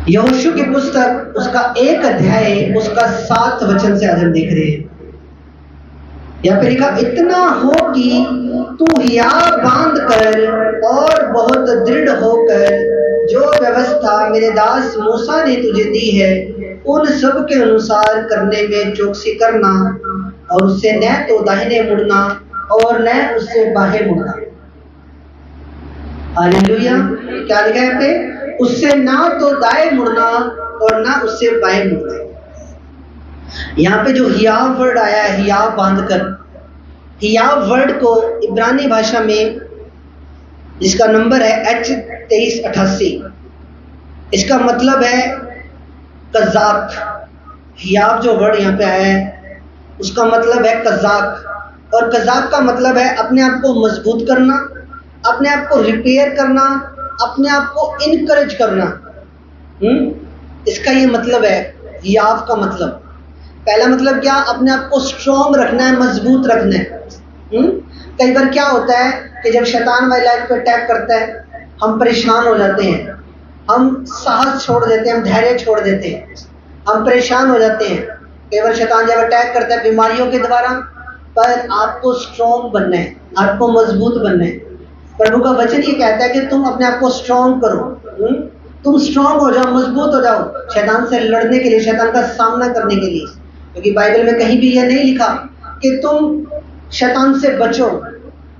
यहोशू की पुस्तक उसका 1 अध्याय उसका 7 वचन से आज हम देख रहे हैं। यहाँ पे लिखा, इतना हो कि तू हियाव बांध कर और बहुत दृढ़ होकर जो व्यवस्था मेरे दास मूसा ने तुझे दी है उन सब के अनुसार करने में चौकसी करना, और उससे न तो दाहिने मुड़ना और न उससे बाहें मुड़ना। हालेलुया। क्या लिखा है पे? उससे ना तो दाएं मुड़ना और ना उससे बाएं मुड़ना। यहाँ पे जो हियाव वर्ड आया है, हियाव बांधकर, हियाव वर्ड को इब्रानी भाषा में जिसका नंबर है H2388, इसका मतलब है कज़ाक। हियाव जो वर्ड यहाँ पे आया है उसका मतलब है कज़ाक, और कज़ाक का मतलब है अपने आप को मजबूत करना, अपने आप को रिपेयर करना, अपने आप को इनकरेज करना। इसका ये मतलब है हियाव का मतलब। पहला मतलब क्या? अपने आप को स्ट्रॉन्ग रखना है, मजबूत रखना है। कई बार क्या होता है कि जब शैतान हमारी लाइफ पे अटैक करता है हम परेशान हो जाते हैं, हम साहस छोड़ देते हैं, हम धैर्य छोड़ देते हैं, हम परेशान हो जाते हैं। कई बार शैतान जब अटैक करता है बीमारियों के द्वारा, पर आपको स्ट्रॉन्ग बनना है, आपको मजबूत बनना है। प्रभु का वचन ये कहता है कि तुम अपने आप को स्ट्रॉन्ग करो, तुम स्ट्रॉन्ग हो जाओ, मजबूत हो जाओ शैतान से लड़ने के लिए, शैतान का सामना करने के लिए। क्योंकि बाइबल में कहीं भी यह नहीं लिखा कि तुम शैतान से बचो,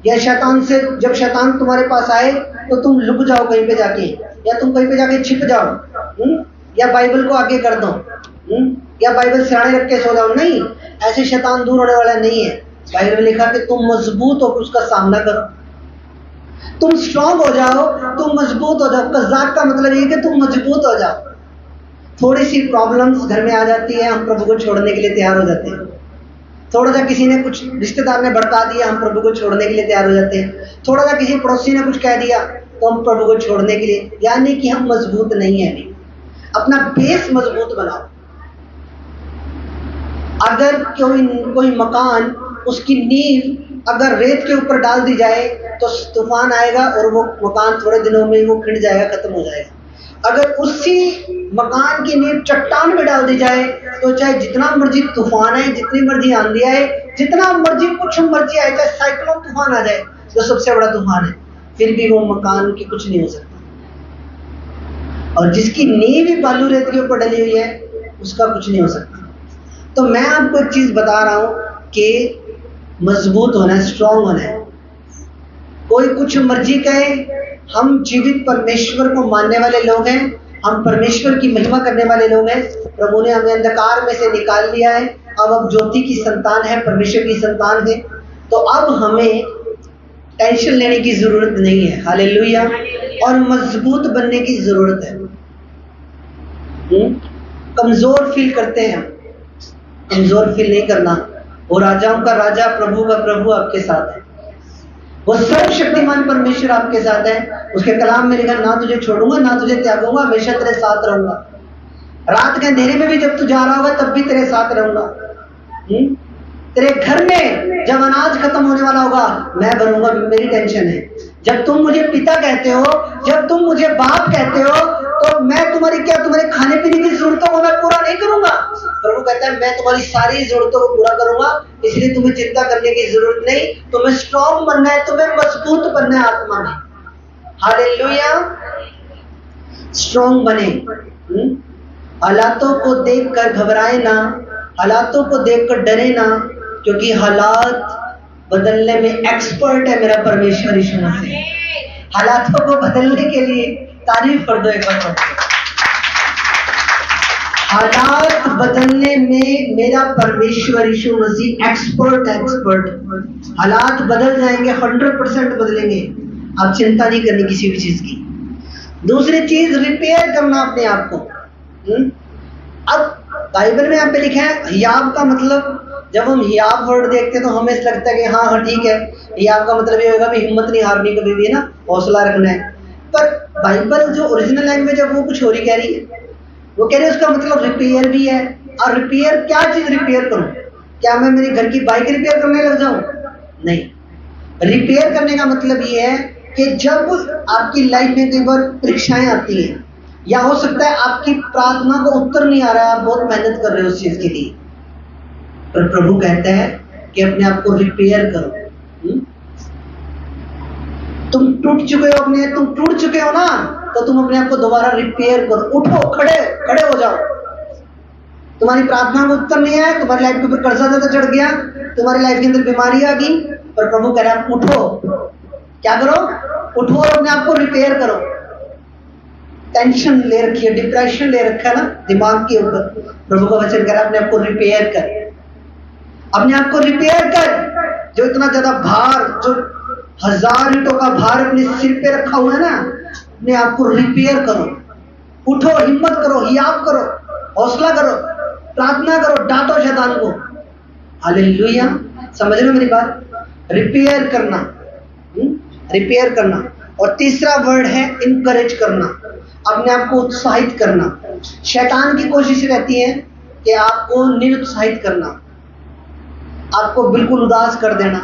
या शैतान से, जब शैतान तुम्हारे पास आए तो तुम लुक जाओ कहीं पे जाके, या तुम कहीं पे जाके छिप जाओ, या बाइबल को आगे कर दो, या बाइबल सिराने रख के सो जाओ। नहीं, ऐसे शैतान दूर होने वाला नहीं है। बाइबल में लिखा कि तुम मजबूत होकर उसका सामना करो, तुम स्ट्रांग हो जाओ, तुम मजबूत हो जाओ। कज़ाक का मतलब ये कि तुम मजबूत हो जाओ। थोड़ी सी प्रॉब्लम्स घर में आ जाती है, हम प्रभु को छोड़ने के लिए तैयार हो जाते हैं। थोड़ा सा किसी ने कुछ, रिश्तेदार ने भड़का दिया, हम प्रभु को छोड़ने के लिए तैयार हो जाते हैं। थोड़ा सा किसी पड़ोसी ने कुछ कह दिया तो हम प्रभु को छोड़ने के लिए, यानी कि हम मजबूत नहीं है। अपना बेस मजबूत बनाओ। अगर कोई मकान, उसकी नींव अगर रेत के ऊपर डाल दी जाए तो तूफान आएगा और वो मकान थोड़े दिनों में वो खिंड जाएगा, खत्म हो जाएगा। अगर उसी मकान की नींव चट्टान में डाल दी जाए तो चाहे जितना मर्जी तूफान आए, जितनी मर्जी आंधी आए, जितना मर्जी कुछ मर्जी आए, चाहे साइक्लोन तूफान आ जाए जो सबसे बड़ा तूफान है, फिर भी वो मकान की कुछ नहीं हो सकता। और जिसकी नींव ही बालू रेत के ऊपर डली हुई है उसका कुछ नहीं हो सकता। तो मैं आपको एक चीज बता रहा हूं कि मजबूत होना है, स्ट्रांग होना है। कोई कुछ मर्जी कहे, हम जीवित परमेश्वर को मानने वाले लोग हैं, हम परमेश्वर की महिमा करने वाले लोग हैं। प्रभु ने हमें अंधकार में से निकाल लिया है, अब ज्योति की संतान है, परमेश्वर की संतान है। तो अब हमें टेंशन लेने की जरूरत नहीं है। हालेलुया। और मजबूत बनने की जरूरत है। कमजोर फील करते हैं, कमजोर फील नहीं करना। वो राजाओं का राजा, प्रभु का प्रभु आपके साथ है। वो सर्वशक्तिमान परमेश्वर आपके साथ है। उसके कलाम में लिखा, ना तुझे छोड़ूंगा ना तुझे त्यागूंगा, हमेशा तेरे साथ रहूंगा। रात के अंधेरे में भी जब तू जा रहा होगा तब भी तेरे साथ रहूंगा। तेरे घर में जब अनाज खत्म होने वाला होगा मैं भरूंगा, मेरी टेंशन है। जब तुम मुझे पिता कहते हो, जब तुम मुझे बाप कहते हो, तो मैं तुम्हारे खाने पीने की जरूरतों को मैं पूरा नहीं करूंगा। प्रभु कहता है मैं तुम्हारी सारी जरूरतों को पूरा करूंगा, इसलिए तुम्हें चिंता करने की जरूरत नहीं। तुम्हें स्ट्रॉन्ग बनना है, तुम्हें मजबूत बनना है आत्मा में। हालेलुया। स्ट्रॉन्ग बने। हालातों को देखकर घबराए ना, हालातों को देखकर डरे ना, क्योंकि हालात बदलने में एक्सपर्ट है मेरा परमेश्वर यीशु मसीह। हालातों को बदलने के लिए तारीफ कर दो एक बार। हालात बदलने में मेरा परमेश्वर यीशु मसीह एक्सपर्ट है, एक्सपर्ट। हालात बदल जाएंगे, 100% बदलेंगे। आप चिंता नहीं करनी किसी भी चीज की। दूसरी चीज, रिपेयर करना अपने आप को। अब बाइबल में यहाँ पे लिखा है हियाव का मतलब, जब हम हियाव वर्ड देखते हैं तो हमें ऐसा लगता है कि हाँ ठीक है, हियाव का मतलब ये होगा भी हिम्मत नहीं हारनी, कभी भी ना हौसला रखना है। पर बाइबल जो ओरिजिनल लैंग्वेज है वो कुछ और ही कह रही है। वो कह रही है उसका मतलब रिपेयर भी है। और रिपेयर, क्या चीज रिपेयर करूं? क्या मैं मेरी घर की बाइक रिपेयर करने लग जाऊं? नहीं। रिपेयर करने का मतलब ये है कि जब आपकी लाइफ में कई बार परीक्षाएं आती हैं, या हो सकता है आपकी प्रार्थना को उत्तर नहीं आ रहा है, आप बहुत मेहनत कर रहे हो उस चीज के लिए, पर प्रभु कहता है कि अपने आप को रिपेयर करो। तुम टूट चुके हो ना, तो तुम अपने आप को दोबारा रिपेयर करो। उठो, खड़े हो जाओ। तुम्हारी प्रार्थना को उत्तर नहीं आया, तुम्हारी लाइफ के ऊपर कर्जा ज्यादा चढ़ गया, तुम्हारी लाइफ के अंदर बीमारी आ गई, पर प्रभु कह रहा है उठो। क्या करो? उठो और अपने आप को रिपेयर करो। टेंशन ले रखी है, डिप्रेशन ले रखा है ना दिमाग के ऊपर, प्रभु का वचन कह रहा है अपने आप को रिपेयर कर, अपने आप को रिपेयर कर। जो इतना ज्यादा भार, जो 1000 ईंटों का भार अपने सिर पे रखा हुआ है ना, अपने आप को रिपेयर करो। उठो, हिम्मत करो, हियाव करो, हौसला करो, प्रार्थना करो, डांटो शैतान को। हालेलुया। समझ रहे हो मेरी बात? रिपेयर करना, रिपेयर करना। और तीसरा वर्ड है इनकरेज करना, अपने आप को उत्साहित करना। शैतान की कोशिश रहती है कि आपको निरुत्साहित करना, आपको बिल्कुल उदास कर देना,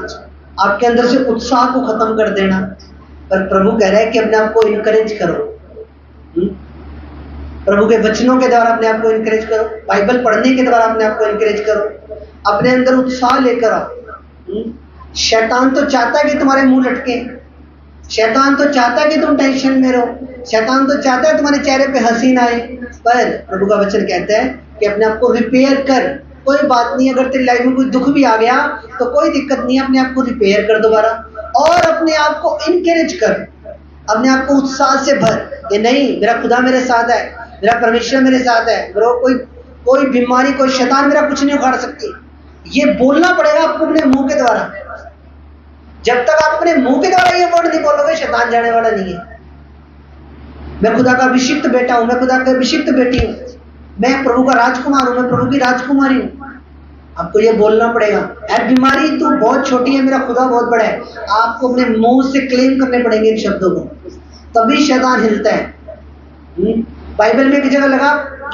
आपके अंदर से उत्साह को खत्म कर देना। पर प्रभु कह रहा है कि अपने आप को इनकरेज करो। प्रभु के वचनों के द्वारा अपने आप को इनकरेज करो, बाइबल पढ़ने के द्वारा अपने आप को इनकरेज करो, अपने अंदर उत्साह लेकर आओ। शैतान तो चाहता है कि तुम्हारे मुंह लटके, शैतान तो चाहता है कि तुम टेंशन में रहो, शैतान तो चाहता है तुम्हारे चेहरे पे हंसी ना आए। पर प्रभु का वचन कहता है कि अपने आप को रिपेयर कर। कोई बात नहीं, अगर तेरी लाइफ में कोई दुख भी आ गया तो कोई दिक्कत नहीं, अपने आप को रिपेयर कर दोबारा, और अपने आप को इनकरेज कर, अपने आप को उत्साह से भर कि नहीं, मेरा खुदा मेरे साथ है, मेरा परमेश्वर मेरे साथ है, मेरा कोई बीमारी, कोई शैतान मेरा कुछ नहीं उखाड़ सकती। ये बोलना पड़ेगा आपको अपने मुंह के द्वारा। जब तक आप अपने मुंह के द्वारा ये वर्ड नहीं बोलोगे, शैतान जाने वाला नहीं है। मैं खुदा का अभिषिक्त बेटा हूं, मैं खुदा का अभिषिक्त बेटी हूं, मैं प्रभु का राजकुमार हूं, मैं प्रभु की राजकुमारी हूं। आपको ये बोलना पड़ेगा। ऐ बीमारी तू बहुत छोटी है, मेरा खुदा बहुत बड़ा है। आपको अपने मुंह से क्लेम करने पड़ेंगे इन शब्दों को, तभी शैतान हिलता है। बाइबल में एक जगह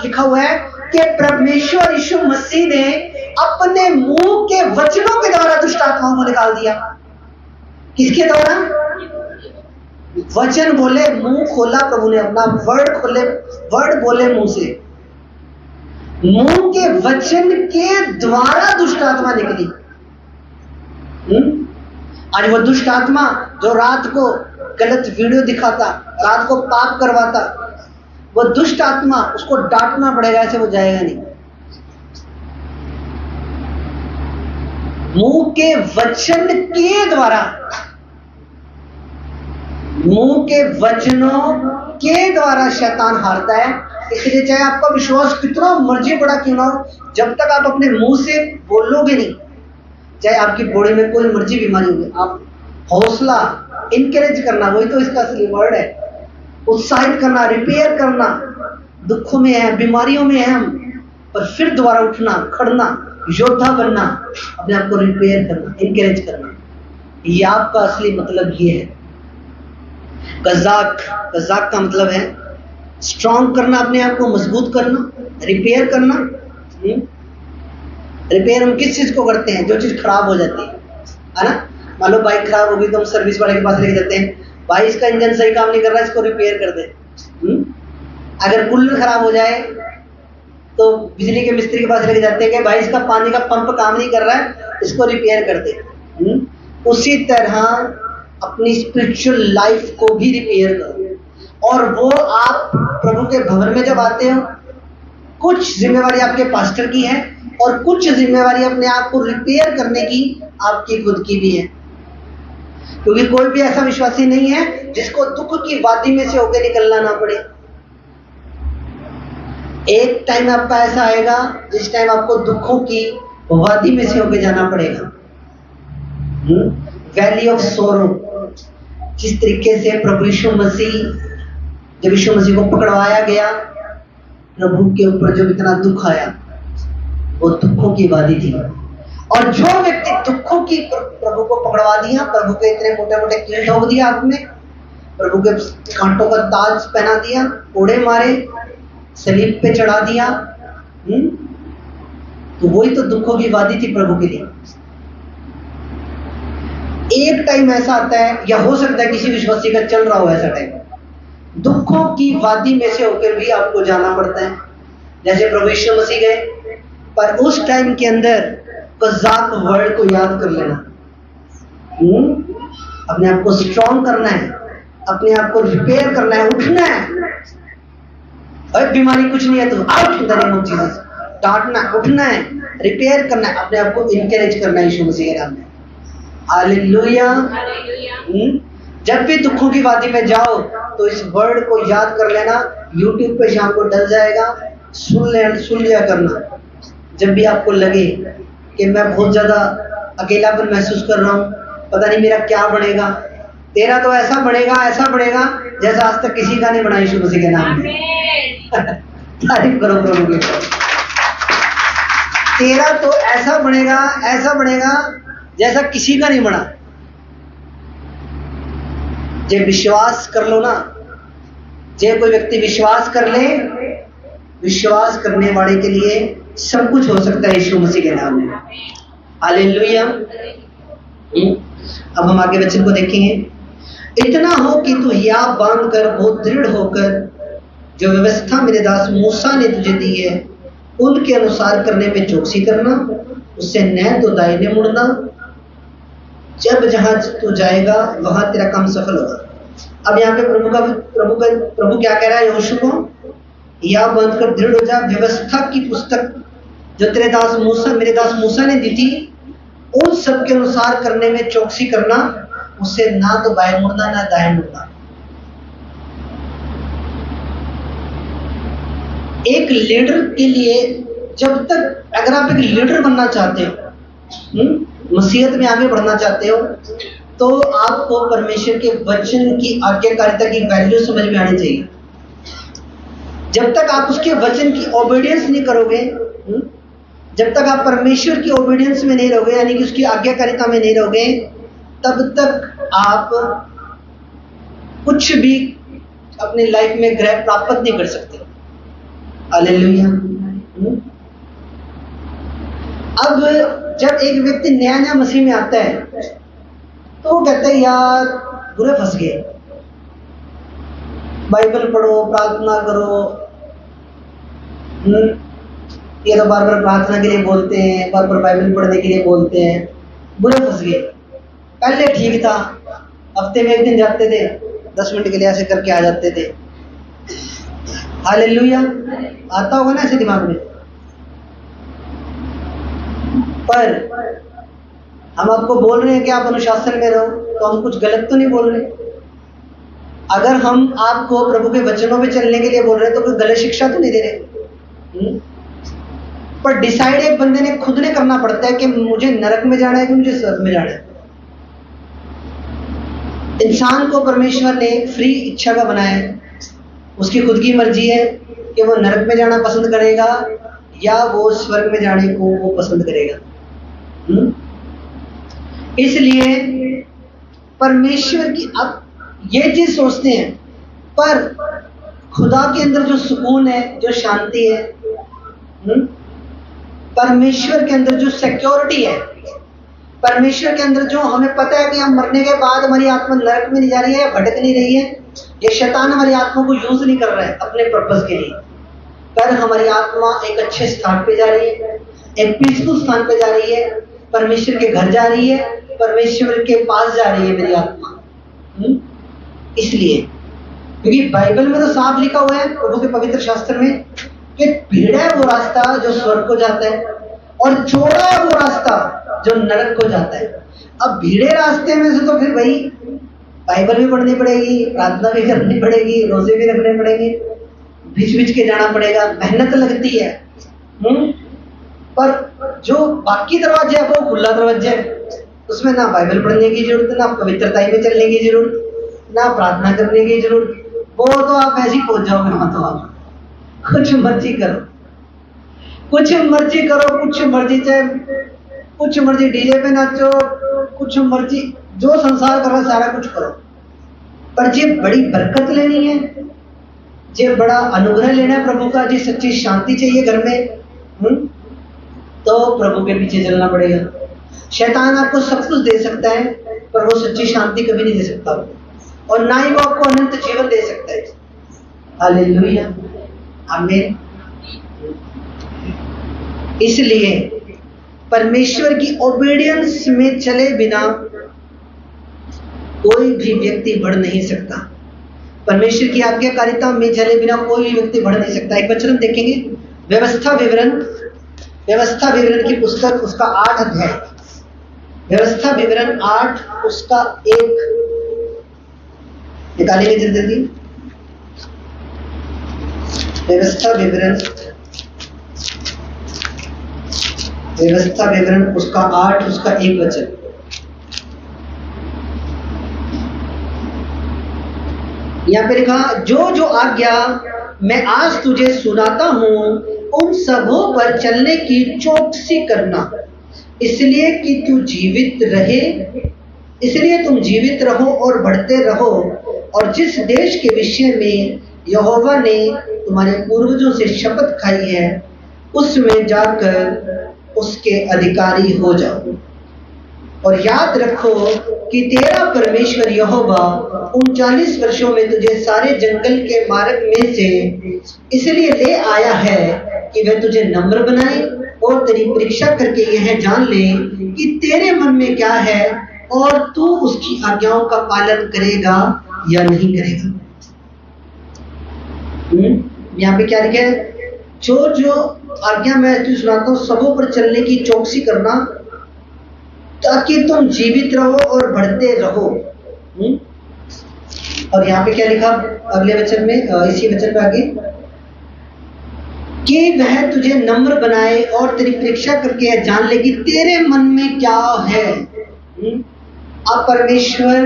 लिखा हुआ है कि परमेश्वर यीशु मसीह ने अपने मुंह के वचनों के द्वारा दुष्ट आत्माओं को निकाल दिया। किसके द्वारा? वचन बोले, मुंह खोला प्रभु ने अपना, वर्ड बोले मुंह से, मुंह के वचन के द्वारा दुष्ट आत्मा निकली। आज वो दुष्ट आत्मा जो रात को गलत वीडियो दिखाता, रात को पाप करवाता, वो दुष्ट आत्मा, उसको डांटना पड़ेगा, ऐसे वो जाएगा नहीं। मुंह के वचन के द्वारा, मुंह के वचनों के द्वारा शैतान हारता है। इसलिए चाहे आपका विश्वास कितना मर्जी बड़ा क्यों ना हो, जब तक आप अपने मुंह से बोलोगे नहीं, चाहे आपकी बॉडी में कोई मर्जी बीमारी होगी, आप हौसला, इनकरेज करना, वही तो इसका असली वर्ड है। उत्साहित करना, रिपेयर करना। दुखों में है, बीमारियों में है हम, पर फिर दोबारा उठना, खड़ना, योद्धा बनना, अपने आप को रिपेयर करना, इनकरेज करना। ये आपका असली मतलब ये है। कजाक का मतलब है स्ट्रॉन्ग करना, अपने आप को मजबूत करना, रिपेयर करना। रिपेयर हम किस चीज को करते हैं? जो चीज खराब हो जाती है ना। मान लो बाइक खराब होगी तो हम सर्विस वाले के पास लेके जाते हैं, भाई इसका इंजन सही काम नहीं कर रहा, इसको रिपेयर कर दे। अगर कूलर खराब हो जाए तो बिजली के मिस्त्री के पास लेके जाते हैं कि भाई इसका पानी का पंप काम नहीं कर रहा है, इसको रिपेयर कर दे। उसी तरह अपनी स्पिरिचुअल लाइफ को भी रिपेयर करो। और वो आप प्रभु के भवन में जब आते हो, कुछ जिम्मेवारी आपके पास्टर की है और कुछ जिम्मेवारी अपने आप को रिपेयर करने की आपकी खुद की भी है। क्योंकि कोई भी ऐसा विश्वासी नहीं है जिसको दुख की वादी में से होकर निकलना ना पड़े। एक टाइम आपका ऐसा आएगा जिस टाइम आपको दुखों की वादी में से होकर जाना पड़ेगा, वैली ऑफ सोरो। जिस तरीके से प्रभु यीशु मसीह, जब यीशु मसीह को पकड़वाया गया, प्रभु के ऊपर जो इतना दुख आया, वो दुखों की वादी थी। और जो व्यक्ति दुखों की प्रभु को पकड़वा दिया, प्रभु के इतने मोटे मोटे कील ठोक दिया आंख में, प्रभु के कांटों का ताज पहना दिया, कोड़े मारे, सलीब पे चढ़ा दिया, तो वही तो दुखों की वादी थी प्रभु के लिए। एक टाइम ऐसा आता है, या हो सकता है किसी विश्वासी का चल रहा हो ऐसा टाइम, दुखों की वादी में से होकर भी आपको जाना पड़ता है। जैसे प्रभु यीशु मसीह गए, पर उस टाइम के अंदर कज़ाक वर्ड को याद कर लेना। अपने आप को स्ट्रॉन्ग करना है, अपने आप को रिपेयर करना है, उठना है। अरे बीमारी कुछ नहीं है तो out in the name of Jesus, डांटना, उठना है, रिपेयर करना है, अपने आप को इनकरेज करना है यीशु मसीह के नाम में। हालेलुया। जब भी दुखों की वादी में जाओ तो इस वर्ड को याद कर लेना। यूट्यूब पे शाम को डल जाएगा, सुन लिया करना। जब भी आपको लगे कि मैं बहुत ज्यादा अकेलापन महसूस कर रहा हूँ, पता नहीं मेरा क्या बनेगा, तेरा तो ऐसा बढ़ेगा जैसा आज तक किसी का नहीं बना यीशु मसीह के नाम में। तारीफ करो प्रभु की। तेरा तो ऐसा बढ़ेगा जैसा किसी का नहीं बना। जे विश्वास कर लो ना, जे कोई व्यक्ति विश्वास कर ले, विश्वास करने वाले के लिए सब कुछ हो सकता है यीशु मसीह के नाम में। हालेलुया। अब हम आगे वचन को देखेंगे। इतना हो कि तू हिया बांध कर बहुत दृढ़ होकर जो व्यवस्था मेरे दास मूसा ने तुझे दी है उनके अनुसार करने में चौकसी करना, उससे न तो दाहिने मुड़ना, जब जहां तू जाएगा वहां तेरा काम सफल होगा। अब यहाँ पे प्रभु क्या कह रहा है यहोशू को? या बांध कर दृढ़ हो जा, व्यवस्था की पुस्तक जो मेरे दास मूसा ने दी थी उन सब के अनुसार करने में चौकसी करना, उससे ना तो बाएं मुड़ना ना दाएं मुड़ना। एक लीडर के लिए जब तक, अगर आप एक लीडर बनना चाहते हो, मसीहत में आगे बढ़ना चाहते हो, तो आपको परमेश्वर के वचन की आज्ञाकारिता की वैल्यू समझ में आनी चाहिए। जब तक आप उसके वचन की ओबीडियंस नहीं करोगे, जब तक आप परमेश्वर की ओबीडियंस में नहीं रहोगे, यानी कि उसकी आज्ञाकारिता में नहीं रहोगे, तब तक आप कुछ भी अपनी लाइफ में ग्रह प्राप्त नहीं कर सकते। हालेलुया। अब जब एक व्यक्ति नया मसीह में आता है तो वो कहता है यार बुरे फंस गए, बाइबल पढ़ो, प्रार्थना करो, ये तो बार बार प्रार्थना के लिए बोलते हैं, बार बार बाइबल पढ़ने के लिए बोलते हैं, बुरे फंस गए। पहले ठीक था, हफ्ते में एक दिन जाते थे, 10 मिनट के लिए ऐसे करके आ जाते थे। हालेलुया। आता होगा ना ऐसे दिमाग में। पर हम आपको बोल रहे हैं कि आप अनुशासन में रहो, तो हम कुछ गलत तो नहीं बोल रहे। अगर हम आपको प्रभु के वचनों पे चलने के लिए बोल रहे हैं तो कोई गलत शिक्षा तो नहीं दे रहे। पर डिसाइड एक बंदे ने खुद ने करना पड़ता है कि मुझे नरक में जाना है कि मुझे स्वर्ग में जाना है। इंसान को परमेश्वर ने फ्री इच्छा का बनाया है, उसकी खुद की मर्जी है कि वो नरक में जाना पसंद करेगा या वो स्वर्ग में जाने को वो पसंद करेगा। इसलिए परमेश्वर की, अब ये चीज सोचते हैं, पर खुदा के अंदर जो सुकून है, जो शांति है, परमेश्वर के अंदर जो सिक्योरिटी है, परमेश्वर के अंदर जो हमें पता है कि हम मरने के बाद हमारी आत्मा नरक में नहीं जा रही है, भटक नहीं रही है, ये शैतान हमारी आत्मा को यूज नहीं कर रहा है अपने पर्पस के लिए, पर हमारी आत्मा एक अच्छे स्थान पे जा रही है, एक पीसफुल स्थान पे जा रही है, परमेश्वर के घर जा रही है, परमेश्वर के पास जा रही है मेरी आत्मा। इसलिए क्योंकि बाइबल में तो साफ लिखा हुआ है, प्रभु के पवित्र शास्त्र में, कि भीड़ है वो रास्ता जो स्वर्ग को जाता है और चौड़ा है वो रास्ता जो नरक को जाता है। अब भीड़े रास्ते में से तो फिर भाई बाइबल भी पढ़नी पड़ेगी, प्रार्थना भी करनी पड़ेगी, रोजे भी रखने पड़ेंगे, बीच बीच के जाना पड़ेगा, मेहनत लगती है। पर जो बाकी दरवाजे है वो खुला दरवाजा है, उसमें ना बाइबल पढ़ने की जरूरत, ना पवित्रता में चलने की जरूरत, ना प्रार्थना करने की जरूरत। वो तो आप ऐसे ही पहुंच जाओगे वहां। तो आप कुछ मर्जी करो, कुछ मर्जी करो, कुछ मर्जी डीजे पे नाचो, कुछ मर्जी जो संसार कर रहा सारा कुछ करो, पर जे बड़ी बरकत लेनी है, जे बड़ा अनुग्रह लेना है प्रभु का, जी सच्ची शांति चाहिए घर में, तो प्रभु के पीछे चलना पड़ेगा। शैतान आपको सब कुछ दे सकता है, पर वो सच्ची शांति कभी नहीं दे सकता, और ना ही वो आपको अनंत जीवन दे सकता है। हालेलुया, आमीन। इसलिए परमेश्वर की ओबीडियंस में चले बिना कोई भी व्यक्ति बढ़ नहीं सकता। परमेश्वर की आज्ञाकारिता में चले बिना कोई भी व्यक्ति बढ़ नहीं सकता। एक वचन हम देखेंगे, व्यवस्था विवरण की पुस्तक, उसका 8 अध्याय, व्यवस्था विवरण 8 उसका 1 निकालेंगे जल्दी। व्यवस्था विवरण उसका 8 उसका 1 वचन। यहाँ पे लिखा, जो आज्ञा मैं आज तुझे सुनाता हूँ उन सबों पर चलने की चौकसी करना, इसलिए तुम जीवित रहो और बढ़ते रहो, और जिस देश के विषय में यहोवा ने तुम्हारे पूर्वजों से शपथ खाई है उसमें जाकर उसके अधिकारी हो जाओ। और याद रखो कि तेरा परमेश्वर यहोवा 39 वर्षों में तुझे सारे जंगल के मार्ग में से इसलिए ले आया है कि वह तुझे नम्र बनाए और तेरी परीक्षा करके यह जान ले कि तेरे मन में क्या है और तू उसकी आज्ञाओं का पालन करेगा या नहीं करेगा। यहाँ पे क्या लिखा है, जो आज्ञा मैं तुझे सुनाता हूँ सबों पर चलने की चौकसी करना, ताकि तुम जीवित रहो और बढ़ते रहो। और यहाँ पे क्या लिखा अगले वचन में, इसी वचन पे आगे, कि वह तुझे नम्र बनाए और तेरी परीक्षा करके जान ले कि तेरे मन में क्या है। अब परमेश्वर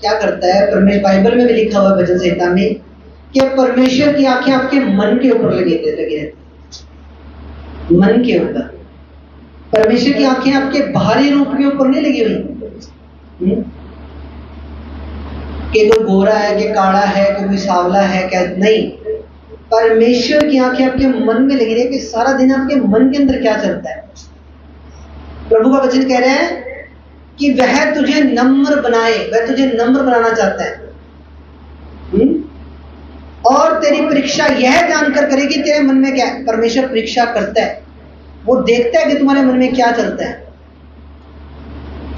क्या करता है, परमेश्वर बाइबल में भी लिखा हुआ है भजन संहिता में कि परमेश्वर की आंखें आपके मन के ऊपर लगी रहती, मन के ऊपर। परमेश्वर की आंखें आपके बाहरी रूप के ऊपर नहीं लगी हुई कि कोई गोरा है कि काला है कि कोई सांवला है क्या, नहीं। परमेश्वर की आंखें आपके मन में लगी रही कि सारा दिन आपके मन के अंदर क्या चलता है। प्रभु का वचन कह रहे हैं कि वह तुझे नम्र बनाए, वह तुझे नम्र बनाना चाहता है, और तेरी परीक्षा यह जानकर करे कि तेरे मन में क्या है। परमेश्वर परीक्षा करता है, वो देखता है कि तुम्हारे मन में क्या चलता है।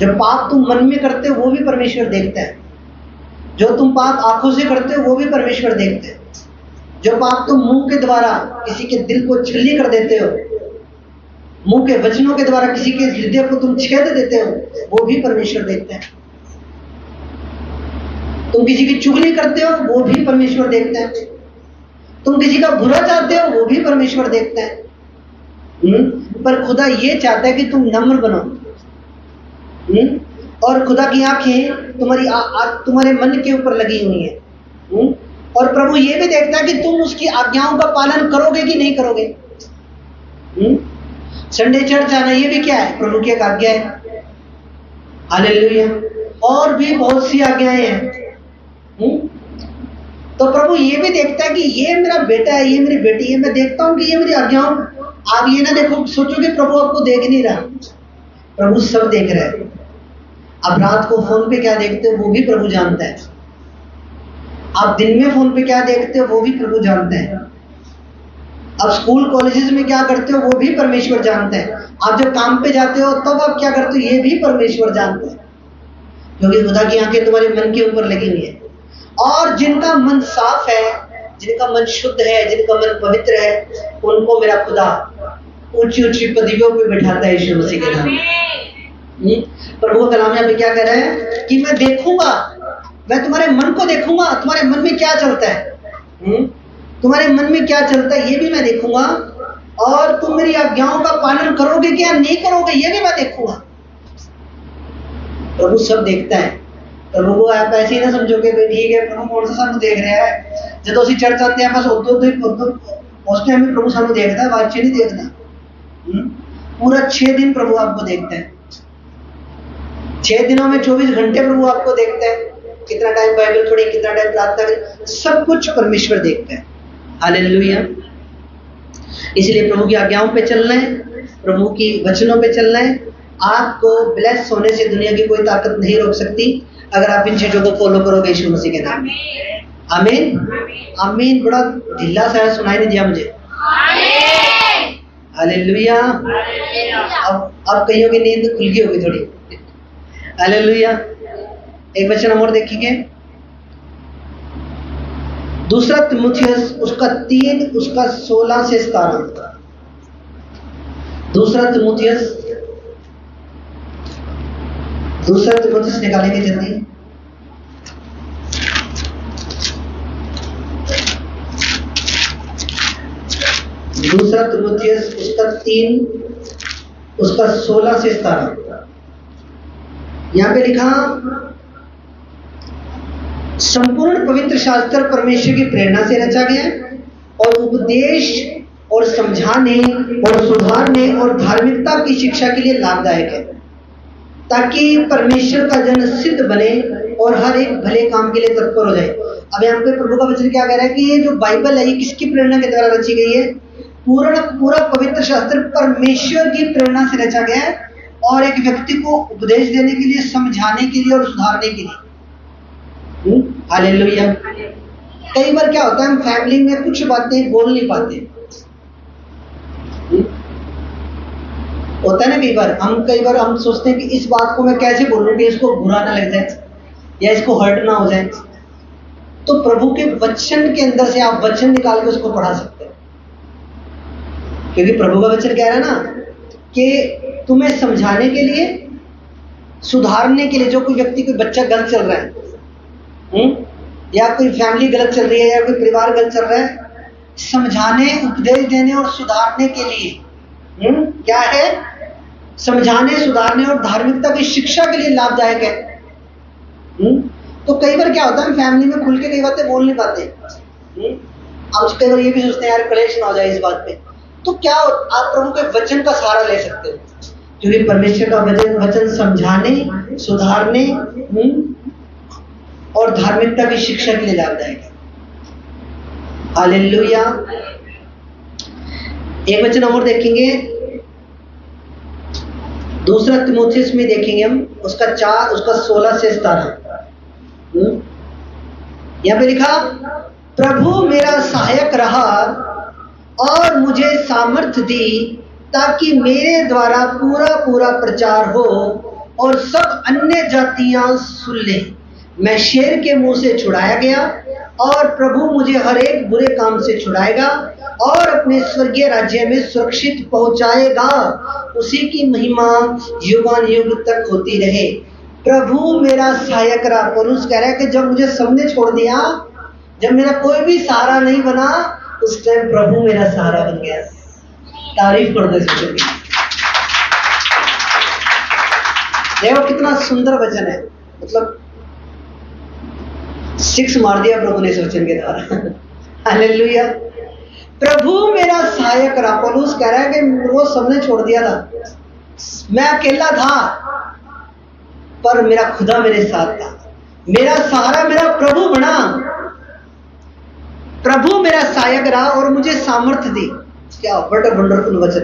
जो पाप तुम मन में करते हो वो भी परमेश्वर देखता है, जो तुम पाप आंखों से करते हो वो भी परमेश्वर देखते हैं, जो पाप तुम मुंह के द्वारा किसी के दिल को छलनी कर देते हो, मुंह के वचनों के द्वारा किसी के हृदय को तुम छेद देते हो, वो भी परमेश्वर देखते हैं। तुम किसी की चुगली करते हो वो भी परमेश्वर देखता है, तुम किसी का बुरा चाहते हो वो भी परमेश्वर देखता है। पर खुदा ये चाहता है कि तुम नम्र बनो, और खुदा की आंखें तुम्हारे मन के ऊपर लगी हुई हैं। और प्रभु ये भी देखता है कि तुम उसकी आज्ञाओं का पालन करोगे कि नहीं करोगे। संडे चर्च आना ये भी क्या है, प्रभु की एक आज्ञा है। हालेलुया। और भी बहुत सी आज्ञाएं हैं। तो प्रभु ये भी देखता है कि ये मेरा बेटा है, ये मेरी बेटी है, मैं देखता हूं कि ये मेरी आज्ञाओं, आप ये ना देखो सोचो कि प्रभु आपको देख नहीं रहा, प्रभु सब देख रहा है। अब रात को फोन पे क्या देखते हो वो भी प्रभु जानता है, आप दिन में फोन पे क्या देखते हो वो भी प्रभु जानता है, आप स्कूल कॉलेजेस में क्या करते हो वो भी परमेश्वर जानता है, आप जब काम पे जाते हो तब आप क्या करते हो ये भी परमेश्वर जानता है, क्योंकि खुदा की आंखें तुम्हारे मन के ऊपर लगी हुई है। और जिनका मन साफ है, जिनका मन शुद्ध है, जिनका मन पवित्र है, उनको मेरा खुदा ऊंची ऊंची पदवियों पे बिठाता है यीशु मसीह के नाम में। प्रभु का कलाम यहाँ पे क्या कह रहा है कि मैं देखूंगा, मैं तुम्हारे मन को देखूंगा, तुम्हारे मन में क्या चलता है, तुम्हारे मन में क्या चलता है ये भी मैं देखूंगा, और तुम मेरी आज्ञाओं का पालन करोगे क्या नहीं करोगे ये भी मैं देखूंगा। प्रभु सब देखता है। प्रभु को आप ऐसे ही ना समझोगे भाई ठीक है प्रभु कौन सा सानू देख रहा है, जब ਅਸੀਂ चर्च आते हैं बस उस टाइम में प्रभु सानू देखता है, बाद नहीं देखना। पूरा 6 दिन प्रभु आपको देखता है, 6 दिनों में 24 घंटे प्रभु आपको देखता है। कितना टाइम बाइबल पढ़ी, कितना टाइम प्रार्थना करें, सब कुछ परमेश्वर देखता है। हालेलुया। इसलिए प्रभु की आज्ञाओं पे चलना है, प्रभु की वचनों पे चलना है। आपको ब्लेस होने से दुनिया की कोई ताकत नहीं रोक सकती अगर आप इन चीजों को फॉलो करोगे यीशु मसीह के नाम में। आमीन। आमीन बड़ा ढीला सा है, सुनाई नहीं दिया मुझे। हालेलुया। अब कईयों की नींद खुल गई होगी थोड़ी। हालेलुया। एक वचन हम और देखेंगे, दूसरा तिमुथियुस उसका 3 उसका 16 से 17। दूसरा तिमुथियुस निकालेंगे जल्दी। दूसरा तिमुथियुस उसका 3 उसका 16 से 17। यहां पे लिखा, संपूर्ण पवित्र शास्त्र परमेश्वर की प्रेरणा से रचा गया है और उपदेश और समझाने और सुधारने और धार्मिकता की शिक्षा के लिए लाभदायक है, ताकि परमेश्वर का जन सिद्ध बने और हर एक भले काम के लिए तत्पर हो जाए। अब यहाँ पे प्रभु का वचन क्या कह रहा है कि ये जो बाइबल है ये किसकी प्रेरणा के द्वारा रची गई है? पूरा पवित्र शास्त्र परमेश्वर की प्रेरणा से रचा गया है और एक व्यक्ति को उपदेश देने के लिए, समझाने के लिए और सुधारने के लिए। हालेलुया। कई बार क्या होता है, हम फैमिली में कुछ बातें बोल नहीं पाते। होता है ना, कई बार हम सोचते हैं कि इस बात को मैं कैसे बोलूं कि इसको बुरा ना लग जाए या इसको हर्ट ना हो जाए। तो प्रभु के वचन के अंदर से आप वचन निकाल के उसको पढ़ा सकते हैं, क्योंकि प्रभु का वचन कह रहा है ना कि तुम्हें समझाने के लिए, सुधारने के लिए, जो कोई व्यक्ति, कोई बच्चा गलत चल रहा है या कोई फैमिली गलत चल रही है या कोई परिवार गलत चल रहा है, समझाने, उपदेश देने और सुधारने के लिए क्या है? समझाने, सुधारने और धार्मिकता की शिक्षा के लिए लाभदायक है। तो कई बार क्या होता है, फैमिली में खुल के कई बातें बोल नहीं पाते। हम कई बार ये भी सोचते हैं यार कलेश ना हो जाए इस बात पे। तो क्या आप प्रभु के वचन का सहारा ले सकते हो, क्योंकि परमेश्वर का वचन समझाने, सुधारने और धार्मिकता की शिक्षा के लिए लाभदायक है। हालेलुया। एक वचन और देखेंगे, दूसरा तिमुथियुस में देखेंगे हम उसका 4 उसका 16 से 17। यहां पे लिखा, प्रभु मेरा सहायक रहा और मुझे सामर्थ्य दी, ताकि मेरे द्वारा पूरा प्रचार हो और सब अन्य जातियां सुन लें। मैं शेर के मुंह से छुड़ाया गया और प्रभु मुझे हर एक बुरे काम से छुड़ाएगा और अपने स्वर्गीय राज्य में सुरक्षित पहुंचाएगा। उसी की महिमा युगान युग तक होती रहे। प्रभु मेरा सहायक रहा। पौलुस कह रहा है कि जब मुझे सबने छोड़ दिया, जब मेरा कोई भी सहारा नहीं बना, उस टाइम प्रभु मेरा सहारा बन गया। तारीफ कर दो सोचो। देखो कितना सुंदर वचन है, मतलब 6 मार दिया प्रभु ने इस वचन के द्वारा। हालेलुया। प्रभु मेरा सहायक रहा। पौलुस कह रहा है कि वो सबने छोड़ दिया था, मैं अकेला था, पर मेरा खुदा मेरे साथ था। मेरा सहारा मेरा प्रभु बना। प्रभु मेरा सहायक रहा और मुझे सामर्थ्य दी। क्या वंडरफुल वचन,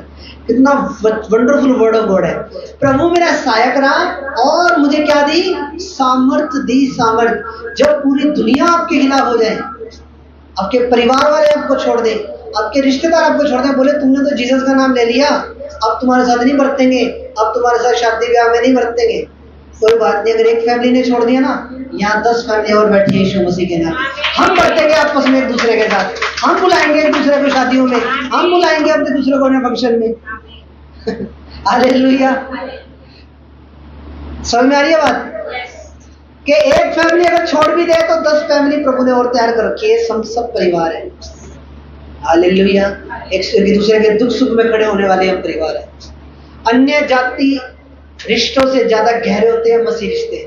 कितना वंडरफुल वर्ड ऑफ गॉड है। प्रभु मेरा सहायक रहा और मुझे क्या दी? सामर्थ्य दी। सामर्थ्य। जब पूरी दुनिया आपके खिलाफ हो जाए, आपके परिवार वाले आपको छोड़ दे, आपके रिश्तेदार आपको छोड़ दे, बोले तुमने तो जीसस का नाम ले लिया, अब तुम्हारे साथ नहीं बरतेंगे, अब तुम्हारे साथ शादी ब्याह में नहीं बरतेंगे, कोई बात नहीं। अगर एक फैमिली ने छोड़ दिया ना, यहाँ 10 फैमिली और बैठी है यीशु मसीह के नाम। हम बरतेंगे आपस में एक दूसरे के साथ, हम बुलाएंगे एक दूसरे को शादियों में, हम बुलाएंगे अपने दूसरे को अपने फंक्शन में। हालेलुया। समझ में आ रही है बात? कि एक फैमिली अगर छोड़ भी दे तो 10 फैमिली प्रभु ने और तैयार कर रखी है। सब परिवार है। हालेलुया। एक दूसरे के दुख सुख में खड़े होने वाले हम परिवार है। अन्य जाति रिश्तों से ज्यादा गहरे होते हैं मसीह रिश्ते।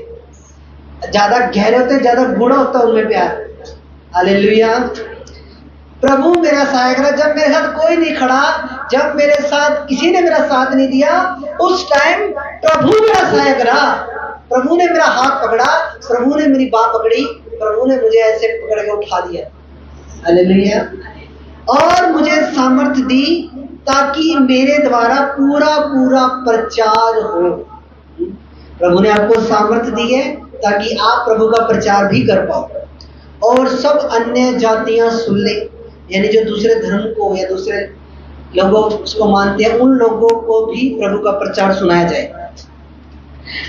ज्यादा गहरे होते हैं, ज्यादा गुणा होता है उनमें प्यार। हालेलुया। प्रभु मेरा सहायक रहा। जब मेरे साथ कोई नहीं खड़ा, जब मेरे साथ किसी ने मेरा साथ नहीं दिया, उस टाइम प्रभु मेरा सहायक रहा। प्रभु ने मेरा हाथ पकड़ा, प्रभु ने मेरी बाह पकड़ी, प्रभु ने मुझे ऐसे पकड़ के उठा दिया। हालेलुया। और मुझे सामर्थ्य दी ताकि मेरे द्वारा पूरा प्रचार हो। प्रभु ने आपको सामर्थ्य दी है ताकि आप प्रभु का प्रचार भी कर पाओ। और सब अन्य जातियां सुन ले, यानी जो दूसरे धर्म को या दूसरे लोगों उसको मानते हैं उन लोगों को भी प्रभु का प्रचार सुनाया जाए।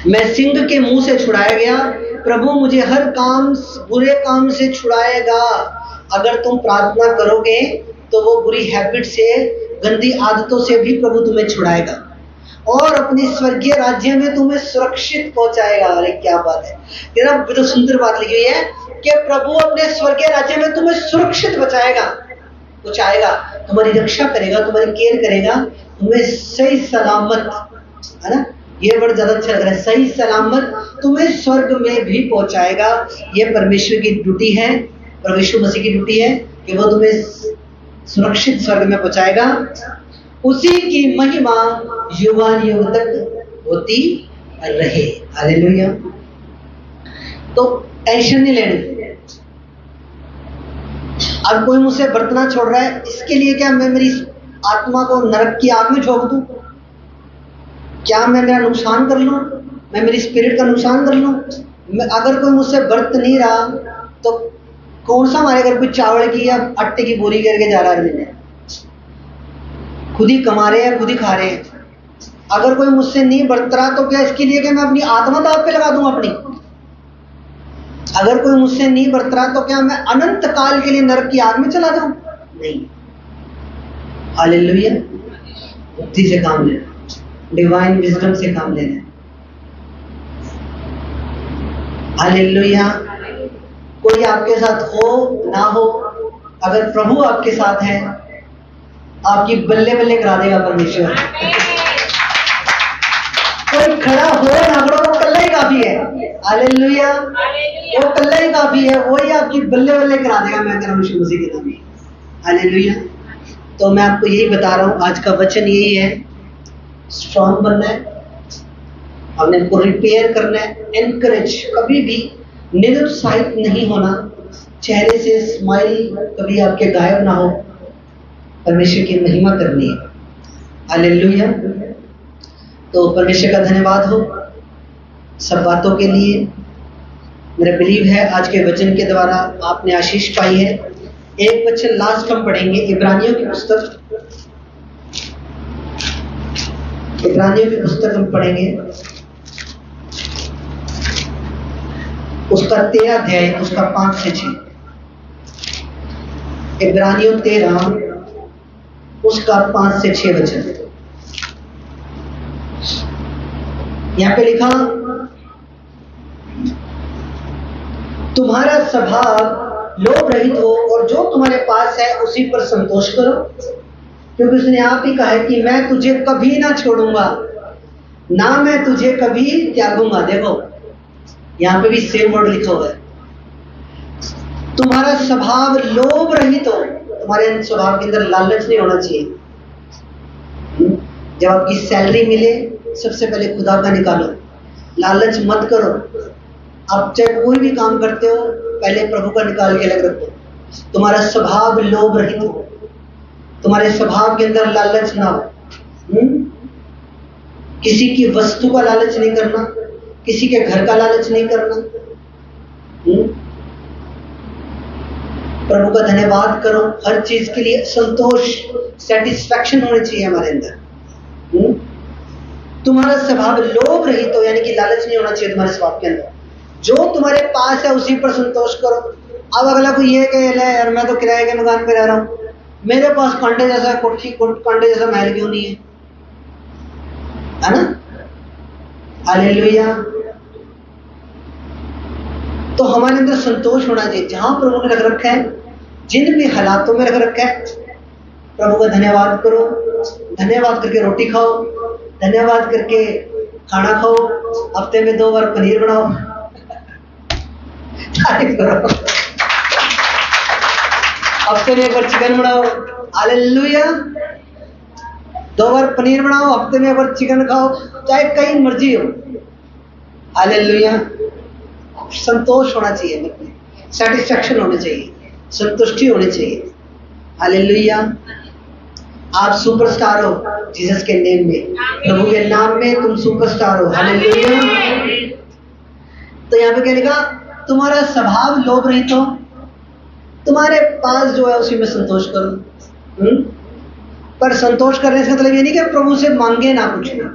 मैं सिंह के मुंह से छुड़ाया गया, प्रभु मुझे हर काम बुरे काम से छुड़ाएगा। अगर तुम प्रार्थना करोगे तो वो बुरी हैबिट से, गंदी आदतों से भी प्रभु तुम्हें छुड़ाएगा और अपनी स्वर्गीय राज्य में तुम्हें सुरक्षित पहुंचाएगा। अरे क्या बात है, तेरा तो सुंदर बात लिखी हुई है कि प्रभु अपने स्वर्गीय राज्य में तुम्हें सुरक्षित पहुंचाएगा, तुम्हारी रक्षा करेगा, तुम्हारी केयर करेगा, तुम्हें सही सलामत, है ना, ये वर्ड ज्यादा अच्छा लग रहा है, सही सलामत तुम्हें स्वर्ग में भी पहुंचाएगा। ये परमेश्वर की ड्यूटी है, परमेश्वर मसीह की ड्यूटी है कि वो तुम्हें सुरक्षित स्वर्ग में पहुंचाएगा। उसी की महिमा युगान युग तक होती रहे। हालेलुया। तो टेंशन नहीं लेनी। अब कोई मुझसे बर्तना छोड़ रहा है, इसके लिए क्या मैं मेरी आत्मा को नरक की आग में झोंक दूं? क्या मैं मेरा नुकसान कर लूं? मैं मेरी स्पिरिट का नुकसान कर लूं? अगर कोई मुझसे बर्त नहीं रहा तो कौन सा हमारे घर कोई चावल की या आटे की बोरी करके जा रहा है? खुद ही कमा रहे हैं, खुद ही खा रहे हैं। अगर कोई मुझसे नहीं बरत रहा तो क्या इसके लिए कि मैं अपनी आत्मा दांव पे लगा दूं अपनी? अगर कोई मुझसे नहीं बरत रहा तो क्या मैं अनंत काल के लिए नरक की आग में चला जाऊं? नहीं। हालेलुया। बुद्धि से काम लेना, डिवाइन विजडम से काम लेना। हालेलुया। कोई आपके साथ हो ना हो, अगर प्रभु आपके साथ है आपकी बल्ले बल्ले करा देगा परमेश्वर। कोई खड़ा हो ना खड़ा, वो कल्ला ही काफी है। हालेलुया। वो कल्ला ही काफी है, वही आपकी बल्ले बल्ले करा देगा। मैं तेरा यीशु मसीह के नाम में। हालेलुया। तो मैं आपको यही बता रहा हूं, आज का वचन यही है, स्ट्रांग बनना है, अपने को रिपेयर करना है, एनकरेज, कभी भी निरुत्साहित नहीं होना, चेहरे से स्माइल कभी आपके गायब ना हो, परमेश्वर की महिमा करनी है। हालेलुया। तो परमेश्वर का धन्यवाद हो सब बातों के लिए। मेरा बिलीव है आज के वचन के द्वारा आपने आशीष पाई है। एक वचन लास्ट हम पढ़ेंगे, इब्रानियों की पुस्तक, इब्रानियों की पुस्तक हम पढ़ेंगे, उसका 13 अध्याय, उसका 5 से 6। इब्रानियों 13 उसका 5 से 6 वचन। यहां पे लिखा, तुम्हारा स्वभाव लोभ रहित हो और जो तुम्हारे पास है उसी पर संतोष करो, क्योंकि उसने आप ही कहा है कि मैं तुझे कभी ना छोड़ूंगा, ना मैं तुझे कभी त्यागूंगा। देखो यहां पे भी सेम वर्ड लिखा हुआ है, तुम्हारा स्वभाव लोभ रहित हो। तुम्हारे स्वभाव के अंदर लालच नहीं होना चाहिए। जब आपकी सैलरी मिले सबसे पहले खुदा का निकालो, लालच मत करो। आप चाहे कोई भी काम करते हो पहले प्रभु का निकाल के अलग रखो। तुम्हारा स्वभाव लोभ रहित हो, तुम्हारे स्वभाव के अंदर लालच ना हो। किसी की वस्तु का लालच नहीं करना, किसी के घर का लालच नहीं करना। प्रभु का धन्यवाद करो, हर चीज के लिए संतोष, सेटिस्फैक्शन होनी चाहिए हमारे अंदर। तुम्हारा स्वभाव लोभ रहित हो, यानी कि लालच नहीं होना चाहिए तुम्हारे स्वभाव के अंदर। जो तुम्हारे पास है उसी पर संतोष करो। अब अगला कोई ये कहे यार मैं तो किराए के मकान पे रह रहा हूं, मेरे पास कांटे जैसा कोठी कांटे जैसा महल क्यों नहीं है ना? हालेलुया। तो हमारे अंदर संतोष होना चाहिए जहां प्रभु ने रख रखा है, जिन भी हालातों में रख रखा है। प्रभु का धन्यवाद करो, धन्यवाद करके रोटी खाओ, धन्यवाद करके खाना खाओ, हफ्ते में 2 बार पनीर बनाओ, तारीफ करो, हफ्ते में 1 बार चिकन बनाओ। हालेलुया। 2 बार पनीर बनाओ, हफ्ते में 1 बार चिकन खाओ, चाहे कहीं मर्जी हो। हालेलुया। संतोष होना चाहिए, सेटिस्फैक्शन होनी चाहिए, संतुष्टि होनी चाहिए। हालेलुया। आप सुपरस्टार हो जीसस के नेम में, प्रभु के नाम में तुम सुपरस्टार हो। हालेलुया। तो यहाँ पे क्या लिखा, तुम्हारा स्वभाव लोभ रहित हो, तुम्हारे पास जो है उसी में संतोष करो। पर संतोष करने से मतलब ये नहीं कि प्रभु से मांगे ना कुछ ना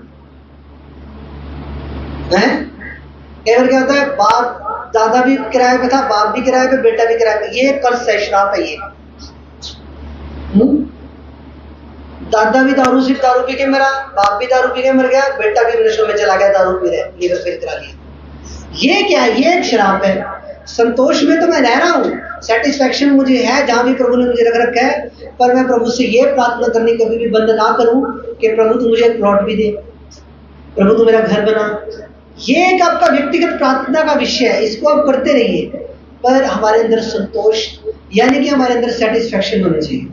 है। कई बार क्या होता है, बाप दादा भी किराए पे था, बाप भी किराए पे, बेटा भी किराए पे, ये कर्ज है, श्राप है ये। दादा भी दारू पी के मरा, बाप भी दारू पी के मर गया, बेटा भी नशों में चला गया, दारू पी रहे, लीवर फेल करा लिया। ये क्या है? ये एक श्राप है। संतोष में तो मैं रह रहा हूँ, सेटिस्फैक्शन मुझे है जहां भी प्रभु ने मुझे रख रखा है, पर मैं प्रभु से ये प्रार्थना करनी कभी भी बंद ना करूं कि प्रभु तू मुझे एक प्लॉट भी दे, प्रभु तू मेरा घर बना। ये एक आपका व्यक्तिगत प्रार्थना का विषय है, इसको आप करते रहिए, पर हमारे अंदर संतोष यानी कि हमारे अंदर सेटिस्फैक्शन होनी चाहिए।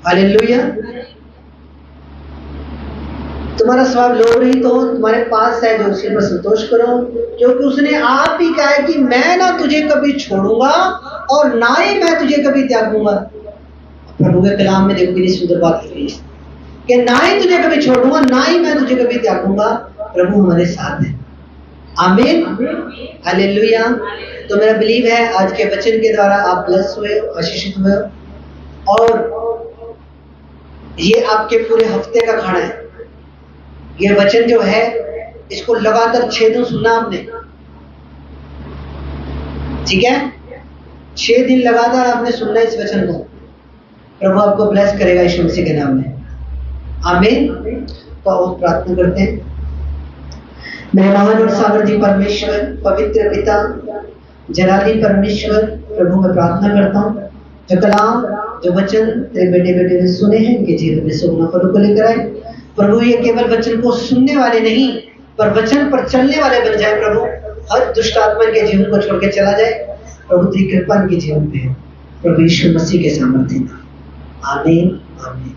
हालेलुया। तुम्हारा स्वभाव लोभ रहित हो, तुम्हारे पास है जो उसी पर संतोष करो, क्योंकि उसने आप ही कहा है कि मैं ना तुझे कभी छोड़ूंगा और ना ही मैं तुझे कभी त्यागूंगा। प्रभु के कलाम में देखो कितनी सुंदर बात लिखी है कि ना ही तुझे कभी छोड़ूंगा, ना ही मैं तुझे कभी त्यागूंगा। प्रभु हमारे साथ है। आमीन, हालेलुया। तो मेरा बिलीव है आज के वचन के द्वारा आप ब्लेस हुए, आशीषित हुए, और ये आपके पूरे हफ्ते का खाना है। ये वचन जो है इसको लगातार 6 दिन सुनना आपने, ठीक है? 6 दिन लगातार आपने सुनना इस वचन को। प्रभु आपको ब्लेस करेगा यीशु मसीह के नाम में। आमीन। तो हम प्रार्थना करते हैं। मेरे महान और सामर्थी परमेश्वर, पवित्र पिता, जलाली परमेश्वर, प्रभु मैं प्रार्थना करता हूँ जो कलाम, जो वचन तेरे बेटे बेटे ने सुने हैं, इनके जीवन में सुगना फलों को लेकर आए। प्रभु ये केवल वचन को सुनने वाले नहीं, पर वचन पर चलने वाले बन जाए। प्रभु हर दुष्ट आत्मा के जीवन को छोड़ के चला जाए। प्रभु तेरी कृपा इनके जीवन पे है, प्रभु यीशु मसीह के सामर्थ्य। आमीन, आमीन।